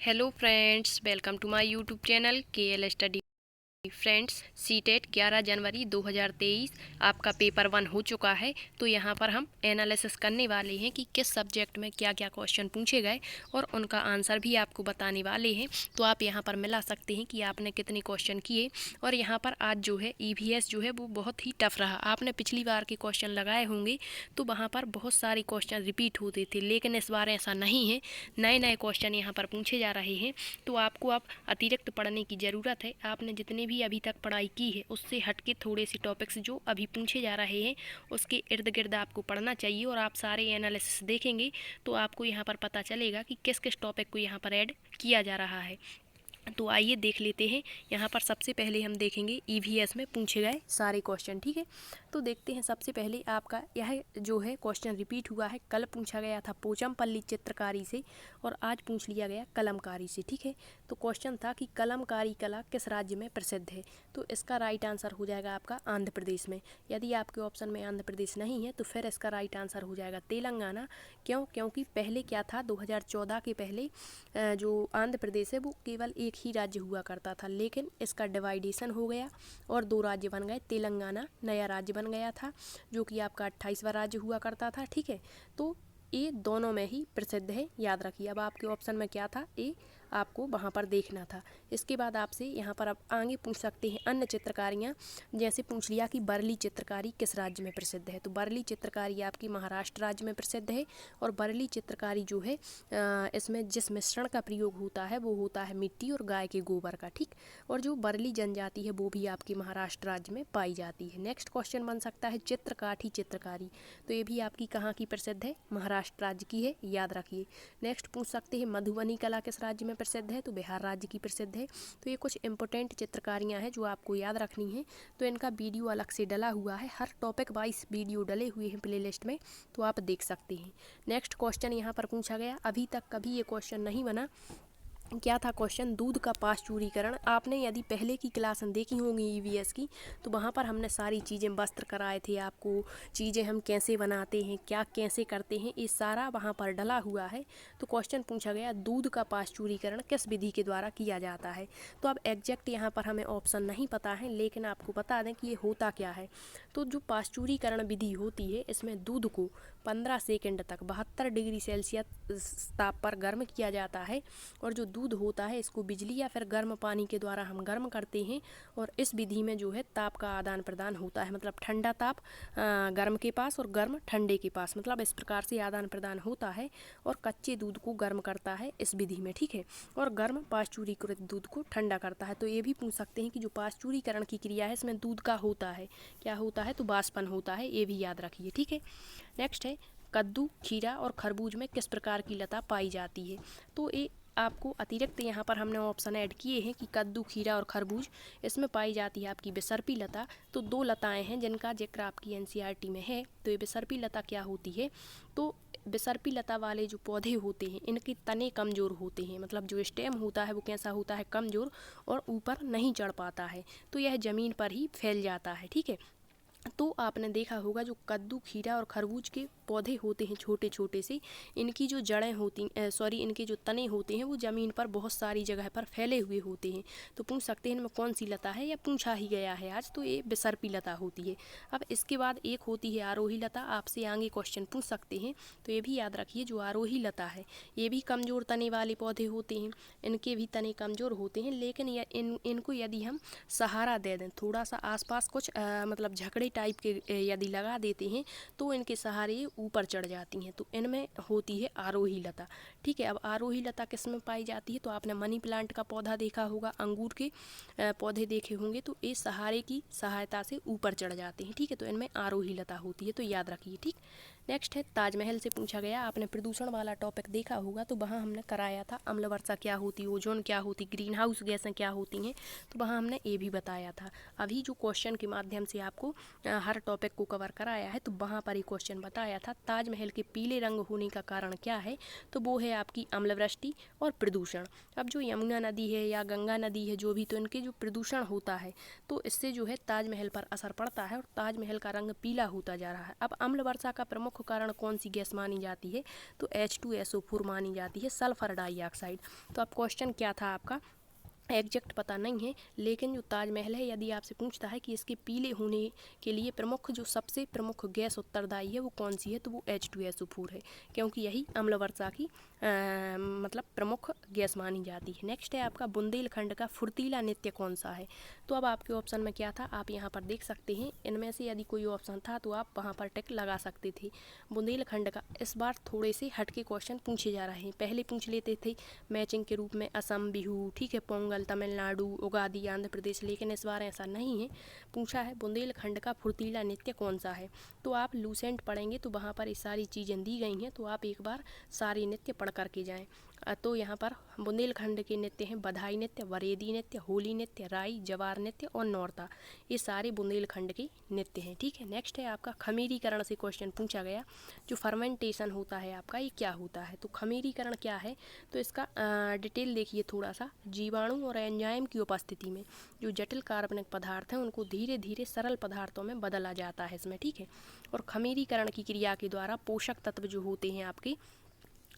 Hello friends, welcome to my YouTube channel KL study. Friends, CTET 11 जनवरी 2023 आपका paper 1 हो चुका है। तो यहाँ पर हम एनालिसिस करने वाले हैं कि किस सब्जेक्ट में क्या क्या क्वेश्चन पूछे गए और उनका आंसर भी आपको बताने वाले हैं। तो आप यहाँ पर मिला सकते हैं कि आपने कितने क्वेश्चन किए। और यहाँ पर आज जो है EVS जो है वो बहुत ही टफ रहा। आपने पिछली बार के क्वेश्चन लगाए होंगे तो वहाँ पर बहुत सारे क्वेश्चन रिपीट होते थे, लेकिन इस बार ऐसा नहीं है। नए नए क्वेश्चन यहाँ पर पूछे जा रहे हैं। तो आपको अब अतिरिक्त पढ़ने की ज़रूरत है। आपने जितने भी अभी तक पढ़ाई की है उससे हटके थोड़े से टॉपिक्स जो अभी पूछे जा रहे हैं उसके इर्द गिर्द आपको पढ़ना चाहिए। और आप सारे एनालिसिस देखेंगे तो आपको यहाँ पर पता चलेगा कि किस किस टॉपिक को यहाँ पर ऐड किया जा रहा है। तो आइए देख लेते हैं। यहाँ पर सबसे पहले हम देखेंगे EVS में पूछे गए सारे क्वेश्चन। ठीक है, तो देखते हैं। सबसे पहले आपका यह जो है क्वेश्चन रिपीट हुआ है। कल पूछा गया था पोचमपल्ली चित्रकारी से और आज पूछ लिया गया कलमकारी से। ठीक है, तो क्वेश्चन था कि कलमकारी कला किस राज्य में प्रसिद्ध है। तो इसका राइट आंसर हो जाएगा आपका आंध्र प्रदेश में। यदि आपके ऑप्शन में आंध्र प्रदेश नहीं है तो फिर इसका राइट आंसर हो जाएगा तेलंगाना। क्यों? क्योंकि पहले क्या था, 2014 के पहले जो आंध्र प्रदेश है वो केवल एक ही राज्य हुआ करता था, लेकिन इसका डिवाइडेशन हो गया और 2 राज्य बन गए। तेलंगाना नया राज्य बन गया था जो कि आपका 28वां राज्य हुआ करता था। ठीक है, तो ये दोनों में ही प्रसिद्ध है, याद रखिए। अब आपके ऑप्शन में क्या था, ए आपको वहाँ पर देखना था। इसके बाद आपसे यहाँ पर आप आगे पूछ सकते हैं अन्य चित्रकारियाँ। जैसे पूछ लिया कि बर्ली चित्रकारी किस राज्य में प्रसिद्ध है। तो बर्ली चित्रकारी आपकी महाराष्ट्र राज्य में प्रसिद्ध है। और बर्ली चित्रकारी जो है इसमें जिस मिश्रण का प्रयोग होता है वो होता है मिट्टी और गाय के गोबर का। ठीक, और जो बर्ली जनजाति है वो भी आपकी महाराष्ट्र राज्य में पाई जाती है। नेक्स्ट क्वेश्चन बन सकता है चित्रकाठी चित्रकारी। तो ये भी आपकी कहाँ की प्रसिद्ध है, महाराष्ट्र राज्य की है, याद रखिए। नेक्स्ट पूछ सकते हैं मधुबनी कला किस राज्य में प्रसिद्ध है। तो बिहार राज्य की प्रसिद्ध है। तो ये कुछ इंपॉर्टेंट चित्रकारियाँ हैं जो आपको याद रखनी है। तो इनका वीडियो अलग से डला हुआ है, हर टॉपिक वाइज वीडियो डले हुए हैं प्ले लिस्ट में, तो आप देख सकते हैं। नेक्स्ट क्वेश्चन यहाँ पर पूछा गया, अभी तक कभी ये क्वेश्चन नहीं बना। क्या था क्वेश्चन, दूध का पाश्चुरीकरण। आपने यदि पहले की क्लास देखी होंगी EVS की तो वहाँ पर हमने सारी चीज़ें वस्त्र कराए थे आपको, चीज़ें हम कैसे बनाते हैं, क्या कैसे करते हैं, ये सारा वहाँ पर डला हुआ है। तो क्वेश्चन पूछा गया दूध का पाश्चुरीकरण किस विधि के द्वारा किया जाता है। तो अब एग्जैक्ट यहाँ पर हमें ऑप्शन नहीं पता है, लेकिन आपको बता दें कि ये होता क्या है। तो जो पाश्चुरीकरण विधि होती है इसमें दूध को 15 सेकंड तक 72 डिग्री सेल्सियस ताप पर गर्म किया जाता है। और जो दूध होता है इसको बिजली या फिर गर्म पानी के द्वारा हम गर्म करते हैं। और इस विधि में जो है ताप का आदान प्रदान होता है, मतलब ठंडा ताप गर्म के पास और गर्म ठंडे के पास, मतलब इस प्रकार से आदान प्रदान होता है। और कच्चे दूध को गर्म करता है इस विधि में। ठीक है, और गर्म पाश्चुरीकृत दूध को ठंडा करता है। तो ये भी पूछ सकते हैं कि जो पाश्चुरीकरण की क्रिया है इसमें दूध का होता है, क्या होता है, तो वाष्पन होता है, ये भी याद रखिए। ठीक है, नेक्स्ट है कद्दू, खीरा और खरबूज में किस प्रकार की लता पाई जाती है। तो ये आपको अतिरिक्त यहाँ पर हमने ऑप्शन ऐड किए हैं कि कद्दू, खीरा और खरबूज इसमें पाई जाती है आपकी बिसर्पी लता। तो 2 लताएं हैं जिनका जिक्र आपकी NCERT में है। तो ये बिसर्पी लता क्या होती है, तो बिसर्पी लता वाले जो पौधे होते हैं इनके तने कमज़ोर होते हैं, मतलब जो स्टेम होता है वो कैसा होता है, कमज़ोर, और ऊपर नहीं चढ़ पाता है, तो यह ज़मीन पर ही फैल जाता है। ठीक है, तो आपने देखा होगा जो कद्दू, खीरा और खरबूज के पौधे होते हैं छोटे छोटे से, इनकी जो जड़ें होती इनके जो तने होते हैं वो ज़मीन पर बहुत सारी जगह पर फैले हुए होते हैं। तो पूछ सकते हैं इनमें कौन सी लता है, या पूछा ही गया है आज, तो ये बिसर्पी लता होती है। अब इसके बाद एक होती है आरोही लता, आपसे आगे क्वेश्चन पूछ सकते हैं। तो ये भी याद रखिए, जो आरोही लता है ये भी कमज़ोर तने वाले पौधे होते हैं, इनके भी तने कमज़ोर होते हैं, लेकिन इनको यदि हम सहारा दे दें, थोड़ा सा आसपास कुछ मतलब झकड़े टाइप के यदि लगा देते हैं तो इनके सहारे ये ऊपर चढ़ जाती हैं। तो इनमें होती है आरोही लता। ठीक है, अब आरोही लता किस में पाई जाती है, तो आपने मनी प्लांट का पौधा देखा होगा, अंगूर के पौधे देखे होंगे, तो ये सहारे की सहायता से ऊपर चढ़ जाते हैं। ठीक है, तो इनमें आरोही लता होती है, तो याद रखिए। ठीक, नेक्स्ट है ताजमहल से पूछा गया। आपने प्रदूषण वाला टॉपिक देखा होगा, तो वहाँ हमने कराया था अम्ल वर्षा क्या होती, ओजोन क्या होती, ग्रीन हाउस गैसें क्या होती हैं, तो वहाँ हमने ये भी बताया था। अभी जो क्वेश्चन के माध्यम से आपको हर टॉपिक को कवर कराया है, तो वहाँ पर ही क्वेश्चन बताया था ताजमहल के पीले रंग होने का कारण क्या है, तो वो है आपकी अम्लवृष्टि और प्रदूषण। अब जो यमुना नदी है या गंगा नदी है जो भी, तो इनके जो प्रदूषण होता है तो इससे जो है ताजमहल पर असर पड़ता है और ताजमहल का रंग पीला होता जा रहा है। अब अम्ल वर्षा का प्रमुख प्रमुख कारण कौन सी गैस मानी जाती है, तो H2SO4 मानी जाती है, सल्फर डाइऑक्साइड। तो अब क्वेश्चन क्या था आपका, एग्जैक्ट पता नहीं है, लेकिन जो ताजमहल है यदि आपसे पूछता है कि इसके पीले होने के लिए प्रमुख जो सबसे प्रमुख गैस उत्तरदायी है वो कौन सी है, तो वो H2SO4 है, क्योंकि यही अम्ल वर्षा की मतलब प्रमुख गैस मानी जाती है। नेक्स्ट है आपका बुंदेलखंड का फुर्तीला नृत्य कौन सा है। तो अब आपके ऑप्शन में क्या था, आप यहाँ पर देख सकते हैं, इनमें से यदि कोई ऑप्शन था तो आप वहाँ पर टिक लगा सकते थे। बुंदेलखंड का इस बार थोड़े से हटके क्वेश्चन पूछे जा रहे हैं। पहले पूछ लेते थे मैचिंग के रूप में असम बिहू, ठीक है, पोंगल तमिलनाडु, उगादी आंध्र प्रदेश, लेकिन इस बार ऐसा नहीं है। पूछा है बुंदेलखंड का फुर्तीला नृत्य कौन सा है। तो आप लूसेंट पढ़ेंगे तो वहाँ पर ये सारी चीज़ें दी गई हैं, तो आप एक बार सारे नृत्य पढ़ करके जाएं। तो यहाँ पर बुंदेलखंड के नृत्य हैं बधाई नृत्य, वरेदी नृत्य, होली नृत्य, राई, जवार नृत्य और नौरता। ये सारे बुंदेलखंड के नृत्य हैं, ठीक है। नेक्स्ट है आपका खमीरीकरण से क्वेश्चन पूछा गया, जो फर्मेंटेशन होता है आपका ये क्या होता है। तो खमीरीकरण क्या है, तो इसका डिटेल देखिए थोड़ा सा। जीवाणु और एंजाइम की उपस्थिति में जो जटिल कार्बनिक पदार्थ हैं उनको धीरे धीरे सरल पदार्थों में बदला जाता है इसमें, ठीक है। और खमीरीकरण की क्रिया के द्वारा पोषक तत्व जो होते हैं आपके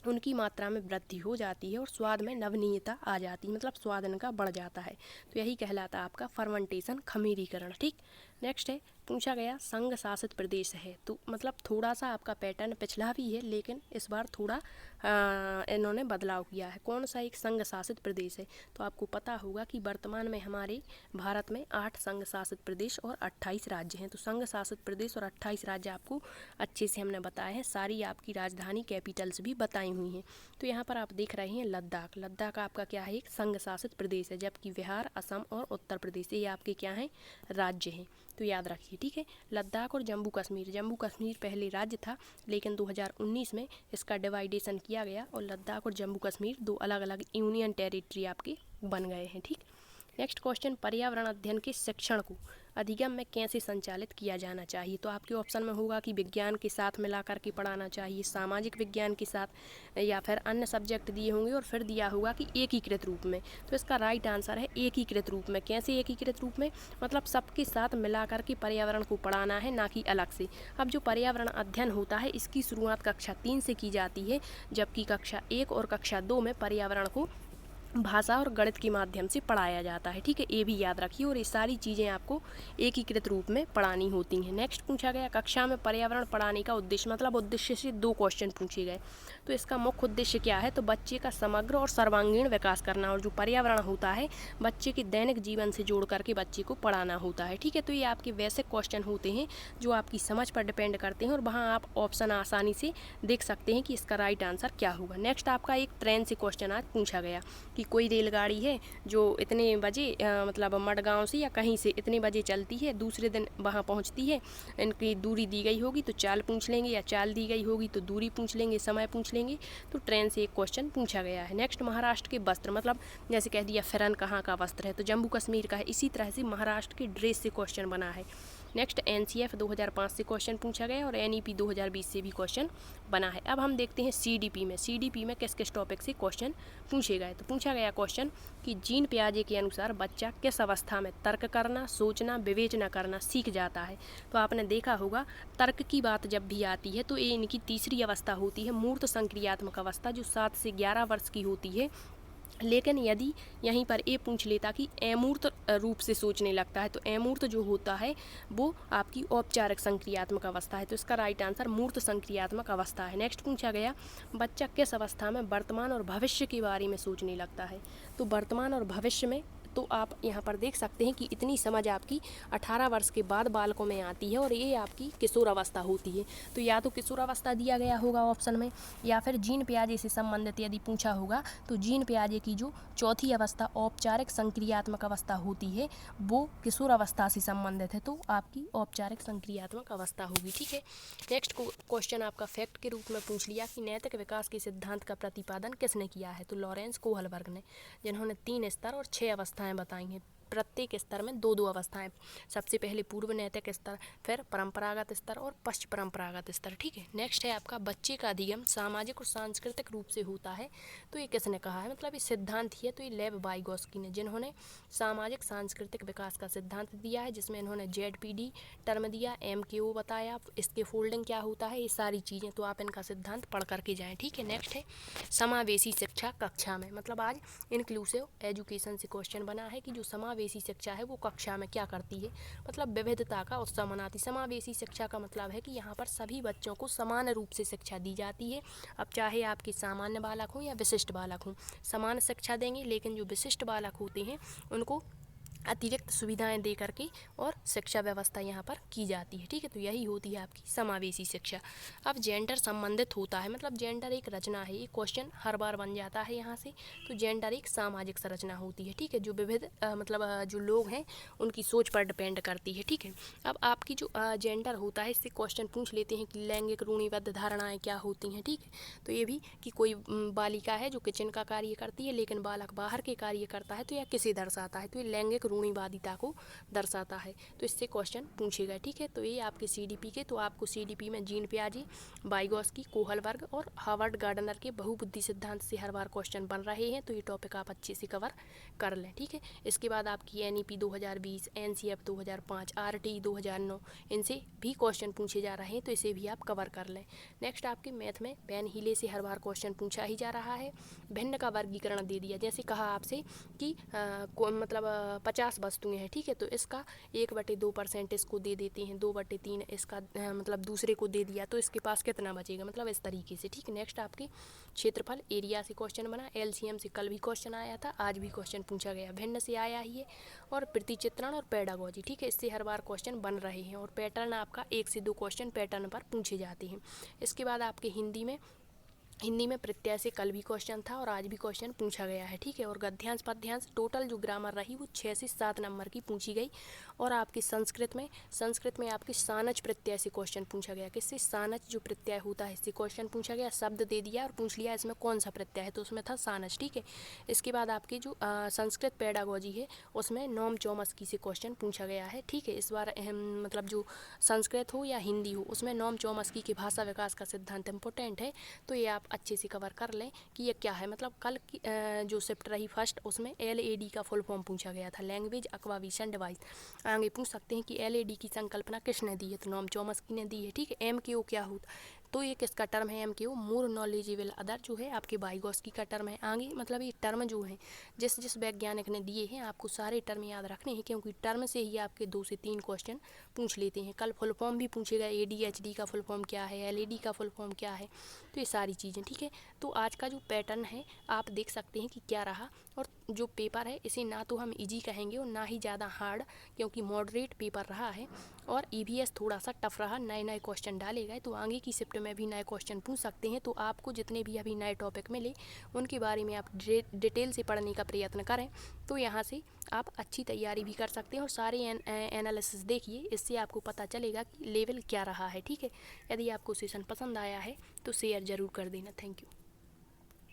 उनकी मात्रा में वृद्धि हो जाती है और स्वाद में नवनीयता आ जाती है, मतलब स्वाद इनका बढ़ जाता है। तो यही कहलाता है आपका फर्मेंटेशन, खमीरीकरण, ठीक। नेक्स्ट है पूछा गया संघ शासित प्रदेश है, तो मतलब थोड़ा सा आपका पैटर्न पिछला भी है, लेकिन इस बार थोड़ा इन्होंने बदलाव किया है। कौन सा एक संघ शासित प्रदेश है, तो आपको पता होगा कि वर्तमान में हमारे भारत में 8 संघ शासित प्रदेश और 28 राज्य हैं। तो संघ शासित प्रदेश और 28 राज्य आपको अच्छे से हमने बताए हैं, सारी आपकी राजधानी कैपिटल्स भी बताई हुई हैं। तो यहाँ पर आप देख रहे हैं लद्दाख, लद्दाख आपका क्या है, एक संघ शासित प्रदेश है, जबकि बिहार, असम और उत्तर प्रदेश ये आपके क्या हैं, राज्य हैं। तो याद रखिए, ठीक है। लद्दाख और जम्मू कश्मीर, जम्मू कश्मीर पहले राज्य था, लेकिन 2019 में इसका डिवाइडेशन किया गया और लद्दाख और जम्मू कश्मीर 2 अलग अलग यूनियन टेरिटरी आपके बन गए हैं, ठीक। नेक्स्ट क्वेश्चन, पर्यावरण अध्ययन के शिक्षण को अधिगम में कैसे संचालित किया जाना चाहिए। तो आपके ऑप्शन में होगा कि विज्ञान के साथ मिला करके पढ़ाना चाहिए, सामाजिक विज्ञान के साथ, या फिर अन्य सब्जेक्ट दिए होंगे और फिर दिया होगा कि एकीकृत रूप में। तो इसका राइट आंसर है एकीकृत रूप में। कैसे एकीकृत रूप में, मतलब सबके साथ मिला करके पर्यावरण को पढ़ाना है, ना कि अलग से। अब जो पर्यावरण अध्ययन होता है इसकी शुरुआत कक्षा 3 से की जाती है, जबकि कक्षा 1 और कक्षा 2 में पर्यावरण को भाषा और गणित के माध्यम से पढ़ाया जाता है, ठीक है। ये भी याद रखिए, और ये सारी चीज़ें आपको एकीकृत रूप में पढ़ानी होती हैं। नेक्स्ट पूछा गया कक्षा में पर्यावरण पढ़ाने का उद्देश्य, मतलब उद्देश्य से 2 क्वेश्चन पूछे गए। तो इसका मुख्य उद्देश्य क्या है, तो बच्चे का समग्र और सर्वांगीण विकास करना, और जो पर्यावरण होता है बच्चे के दैनिक जीवन से जोड़ करके बच्चे को पढ़ाना होता है, ठीक है। तो ये आपके बेसिक क्वेश्चन होते हैं जो आपकी समझ पर डिपेंड करते हैं, और वहाँ आप ऑप्शन आसानी से देख सकते हैं कि इसका राइट आंसर क्या होगा। नेक्स्ट आपका एक ट्रेन से क्वेश्चन आज पूछा गया कि कोई रेलगाड़ी है जो इतने बजे मतलब मडगांव से या कहीं से इतने बजे चलती है, दूसरे दिन वहाँ पहुँचती है। इनकी दूरी दी गई होगी तो चाल पूछ लेंगे, या चाल दी गई होगी तो दूरी पूछ लेंगे, समय पूछ लेंगे। तो ट्रेन से एक क्वेश्चन पूछा गया है। नेक्स्ट महाराष्ट्र के वस्त्र, मतलब जैसे कह दिया फिरन कहाँ का वस्त्र है, तो जम्मू कश्मीर का है। इसी तरह से महाराष्ट्र के ड्रेस से क्वेश्चन बना है। नेक्स्ट NCF 2005 से क्वेश्चन पूछा गया और NEP 2020 से भी क्वेश्चन बना है। अब हम देखते हैं CDP में, CDP में किस किस टॉपिक से क्वेश्चन पूछे गए। तो पूछा गया क्वेश्चन कि जीन पियाजे के अनुसार बच्चा किस अवस्था में तर्क करना, सोचना, विवेचना करना सीख जाता है। तो आपने देखा होगा तर्क की बात जब भी आती है तो ये इनकी तीसरी अवस्था होती है, मूर्त संक्रियात्मक अवस्था, जो 7 से 11 वर्ष की होती है। लेकिन यदि यहीं पर ये पूछ लेता कि अमूर्त रूप से सोचने लगता है, तो अमूर्त जो होता है वो आपकी औपचारिक संक्रियात्मक अवस्था है। तो इसका राइट आंसर मूर्त संक्रियात्मक अवस्था है। नेक्स्ट पूछा गया बच्चा किस अवस्था में वर्तमान और भविष्य के बारे में सोचने लगता है। तो वर्तमान और भविष्य में तो आप यहाँ पर देख सकते हैं कि इतनी समझ आपकी 18 वर्ष के बाद बालकों में आती है, और ये आपकी किशोर अवस्था होती है। तो या तो किशोर अवस्था दिया गया होगा ऑप्शन में, या फिर जीन पियाजे से संबंधित यदि पूछा होगा तो जीन पियाजे की जो चौथी अवस्था औपचारिक संक्रियात्मक अवस्था होती है वो किशोर अवस्था से संबंधित है, तो आपकी औपचारिक संक्रियात्मक अवस्था होगी, ठीक है। नेक्स्ट क्वेश्चन आपका फैक्ट के रूप में पूछ लिया कि नैतिक विकास के सिद्धांत का प्रतिपादन किसने किया है। तो लॉरेंस कोहलबर्ग ने, जिन्होंने 3 स्तर और 6 अवस्थाएं बताई हैं। प्रत्येक स्तर में दो दो अवस्थाएं, सबसे पहले पूर्व नैतिक स्तर, फिर परंपरागत स्तर और पश्च परंपरागत स्तर। ठीक है, नेक्स्ट है आपका बच्चे का अधिगम सामाजिक और सांस्कृतिक रूप से होता है। तो ये किसने कहा है, मतलब ये सिद्धांत ही है, तो ये लेव वाइगोस्की ने, जिन्होंने सामाजिक सांस्कृतिक विकास का सिद्धांत दिया है, जिसमें इन्होंने ZPD टर्म दिया, MKO बताया, इसके फोल्डिंग क्या होता है, ये सारी चीज़ें तो आप इनका सिद्धांत पढ़ करके जाएँ। ठीक है, नेक्स्ट है समावेशी शिक्षा कक्षा में, मतलब आज इंक्लूसिव एजुकेशन से क्वेश्चन बना है कि जो समावेशी शिक्षा है वो कक्षा में क्या करती है, मतलब विविधता का उत्सव मनाती। समावेशी शिक्षा का मतलब है कि यहाँ पर सभी बच्चों को समान रूप से शिक्षा दी जाती है। अब चाहे आपके सामान्य बालक हों या विशिष्ट बालक हों, समान शिक्षा देंगे, लेकिन जो विशिष्ट बालक होते हैं उनको अतिरिक्त सुविधाएं दे करके और शिक्षा व्यवस्था यहाँ पर की जाती है। ठीक है, तो यही होती है आपकी समावेशी शिक्षा। अब जेंडर संबंधित होता है, मतलब जेंडर एक रचना है, ये क्वेश्चन हर बार बन जाता है यहाँ से। तो जेंडर एक सामाजिक संरचना होती है। ठीक है, जो विविध जो लोग हैं उनकी सोच पर डिपेंड करती है। ठीक है, अब आपकी जो जेंडर होता है इससे क्वेश्चन पूछ लेते हैं कि लैंगिक रूढ़िबद्ध धारणाएँ क्या होती हैं। ठीक है, तो ये भी कि कोई बालिका है जो किचन का कार्य करती है लेकिन बालक बाहर के कार्य करता है, तो यह किसे दर्शाता है, तो ये लैंगिक रूढ़िवादिता को दर्शाता है। तो इससे क्वेश्चन पूछेगा। ठीक है, तो ये आपके CDP के, तो आपको CDP में जीन पियाजे, वाइगोस्की, कोहलबर्ग और हार्वर्ड गार्डनर के बहुबुद्धि सिद्धांत से हर बार क्वेश्चन बन रहे हैं, तो ये टॉपिक आप अच्छे से कवर कर लें। ठीक है, इसके बाद आपकी NEP 2020, NCF 2005, RTE 2009, इनसे भी क्वेश्चन पूछे जा रहे हैं, तो इसे भी आप कवर कर लें। नेक्स्ट आपके मैथ में पेन हीले से हर बार क्वेश्चन पूछा ही जा रहा है। भिन्न का वर्गीकरण दे दिया, जैसे कहा आपसे कि मतलब 50 वस्तुएं हैं। ठीक है, तो इसका 1/2% इसको दे देते हैं, 2/3 इसका मतलब दूसरे को दे दिया, तो इसके पास कितना बचेगा, मतलब इस तरीके से। ठीक है, नेक्स्ट आपके क्षेत्रफल एरिया से क्वेश्चन बना, LCM से कल भी क्वेश्चन आया था, आज भी क्वेश्चन पूछा गया, भिन्न से आया ही है, और प्रतिचित्रण और पेडागोजी। ठीक है, इससे हर बार क्वेश्चन बन रहे हैं, और पैटर्न आपका 1 से 2 क्वेश्चन पैटर्न पर पूछे जाते हैं। इसके बाद आपके हिंदी में प्रत्यय से कल भी क्वेश्चन था और आज भी क्वेश्चन पूछा गया है। ठीक है, और गद्यांश पद्यांश टोटल जो ग्रामर रही वो 6 से 7 नंबर की पूछी गई। और आपकी संस्कृत में आपके सानच प्रत्यय से क्वेश्चन पूछा गया, किससे, सानच जो प्रत्यय होता है इससे क्वेश्चन पूछा गया, शब्द दे दिया और पूछ लिया इसमें कौन सा प्रत्यय है, तो उसमें था सानच। ठीक है, इसके बाद आपकी जो संस्कृत पेडागोजी है उसमें नॉम चॉम्स्की से क्वेश्चन पूछा गया है। ठीक है, इस बार मतलब जो संस्कृत हो या हिंदी हो उसमें नॉम चॉम्स्की के भाषा विकास का सिद्धांत इम्पोर्टेंट है, तो ये आप अच्छे से कवर कर लें कि ये क्या है। मतलब कल की जो शिफ्ट रही फर्स्ट उसमें LAD का फुल फॉर्म पूछा गया था, लैंग्वेज एक्विजिशन डिवाइस। आगे पूछ सकते हैं कि LAD की संकल्पना किसने दी है, तो नॉम चॉम्स्की ने दी है। ठीक है, MKO क्या होता, तो ये किसका टर्म है, MKO मोर नॉलेजेबल अदर जो है आपके वाइगोस्की का टर्म है। आगे मतलब ये टर्म जो है जिस वैज्ञानिक ने दिए हैं आपको सारे टर्म याद रखने हैं, क्योंकि टर्म से ही आपके 2 से 3 क्वेश्चन पूछ लेते हैं। कल फुल फॉर्म भी पूछेगा, ADHD का फुल फॉर्म क्या है, LAD का फुल फॉर्म क्या है, तो ये सारी चीज़ें। ठीक है, तो आज का जो पैटर्न है आप देख सकते हैं कि क्या रहा, और जो पेपर है इसे ना तो हम इजी कहेंगे और ना ही ज़्यादा हार्ड, क्योंकि मॉडरेट पेपर रहा है। और EVS थोड़ा सा टफ रहा, नए क्वेश्चन डाले गए, तो आगे की शिफ्ट में भी नए क्वेश्चन पूछ सकते हैं। तो आपको जितने भी अभी नए टॉपिक मिले उनके बारे में आप डिटेल से पढ़ने का प्रयत्न करें, तो यहाँ से आप अच्छी तैयारी भी कर सकते हैं और सारे एनालिसिस देखिए, इससे आपको पता चलेगा कि लेवल क्या रहा है। ठीक है, यदि आपको सेशन पसंद आया है तो शेयर ज़रूर कर देना। Thank you.